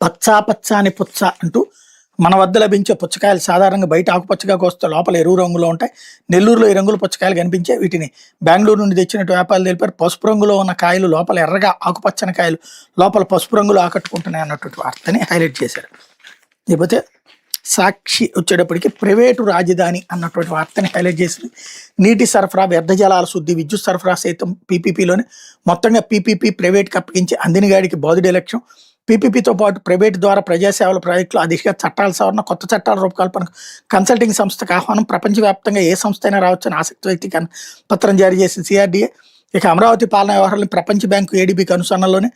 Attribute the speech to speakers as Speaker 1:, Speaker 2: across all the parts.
Speaker 1: పచ్చా పచ్చాని పుచ్చ అంటూ మన వద్ద లభించే పుచ్చకాయలు సాధారణంగా బయట ఆకుపచ్చగా కోస్తే లోపల ఎరువు రంగులో ఉంటాయి. నెల్లూరులో ఈ రంగుల పుచ్చకాయలు కనిపించాయి. వీటిని బెంగళూరు నుండి తెచ్చినట్టు వ్యాపారులు తెలిపారు. పసుపు రంగులో ఉన్న కాయలు లోపల ఎర్రగా, ఆకుపచ్చని కాయలు లోపల పసుపు రంగులో ఆకట్టుకుంటున్నాయి అన్నటువంటి వార్తని హైలైట్ చేశారు. లేకపోతే సాక్షి వచ్చేటప్పటికి ప్రైవేటు రాజధాని అన్నటువంటి వార్తని హైలైట్ చేసింది. నీటి సరఫరా, వ్యర్థ జలాల శుద్ధి, విద్యుత్ సరఫరా సైతం పీపీపీలోనే. మొత్తంగా పీపీపీ ప్రైవేట్కి అప్పగించి అందినగాడికి బాధుడే లక్ష్యం. పీపీపీతో పాటు ప్రైవేట్ ద్వారా ప్రజాసేవల ప్రాజెక్టులు, ఆ దిశగా చట్టాల సవరణ, కొత్త చట్టాల రూపకల్పన, కన్సల్టింగ్ సంస్థకు ఆహ్వానం. ప్రపంచవ్యాప్తంగా ఏ సంస్థ అయినా రావచ్చని ఆసక్తి వ్యక్తీకరణ పత్రం జారీ చేసింది సిఆర్డీఏ. ఇక అమరావతి పాలనా వ్యవహారాలను ప్రపంచ బ్యాంకు, ఏడీబీకి అనుసరణలోనే.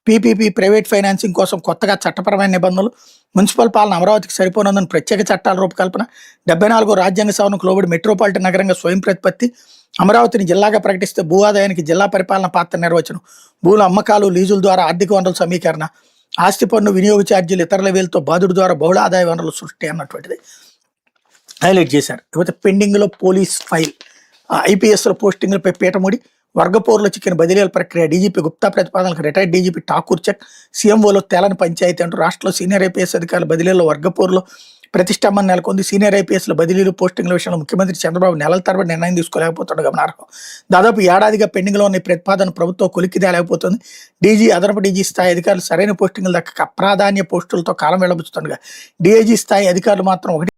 Speaker 1: పీపీపీ ప్రైవేట్ ఫైనాన్సింగ్ కోసం కొత్తగా చట్టపరమైన నిబంధనలు. మున్సిపల్ పాలన అమరావతికి సరిపోనుందని ప్రత్యేక చట్టాల రూపకల్పన. 74వ రాజ్యాంగ సవరణకు లోబడి మెట్రోపాలిటన్ నగరంగా స్వయం ప్రతిపత్తి. అమరావతిని జిల్లాగా ప్రకటిస్తే భూ ఆదాయానికి జిల్లా పరిపాలన పాత్ర నిర్వచనం. భూల అమ్మకాలు, లీజుల ద్వారా ఆర్థిక వనరుల సమీకరణ. ఆస్తి పన్ను, వినియోగ ఛార్జీలు, ఇతరుల వేలతో బాధుడు ద్వారా బహుళ ఆదాయ వనరుల సృష్టి అన్నటువంటిది హైలైట్ చేశారు. లేకపోతే పెండింగ్లో పోలీస్ ఫైల్, ఐపీఎస్ల పోస్టింగ్లపై పీఠముడి. వర్గపోరులో చిక్కిన బదిలీల ప్రక్రియ, డీజీపీ గుప్తా ప్రతిపాదనలకు రిటైర్డ్ డీజీపీ ఠాకూర్ చెక్. సీఎంఓలో తేలని పంచాయతీ అంటూ రాష్ట్రంలో సీనియర్ ఐపీఎస్ అధికారుల బదిలీల్లో వర్గపోరులో ప్రతిష్టంభన నెలకొంది. సీనియర్ ఐపీఎస్ల బదిలీలు, పోస్టింగ్ల విషయంలో ముఖ్యమంత్రి చంద్రబాబు నెలల తరబడి నిర్ణయం తీసుకోలేకపోతుండగా గమనార్హం. దాదాపు ఏడాదిగా పెండింగ్లో ఉన్న ఈ ప్రతిపాదన ప్రభుత్వం కొలిక్కి తేలేకపోతుంది. డీజీ, అదనపు డీజీ స్థాయి అధికారులు సరైన పోస్టింగ్లు దక్కక అప్రాధాన్య పోస్టులతో కాలం వెళ్లబుచ్చుతుండగా డీఐజీ స్థాయి అధికారులు మాత్రం ఒకటి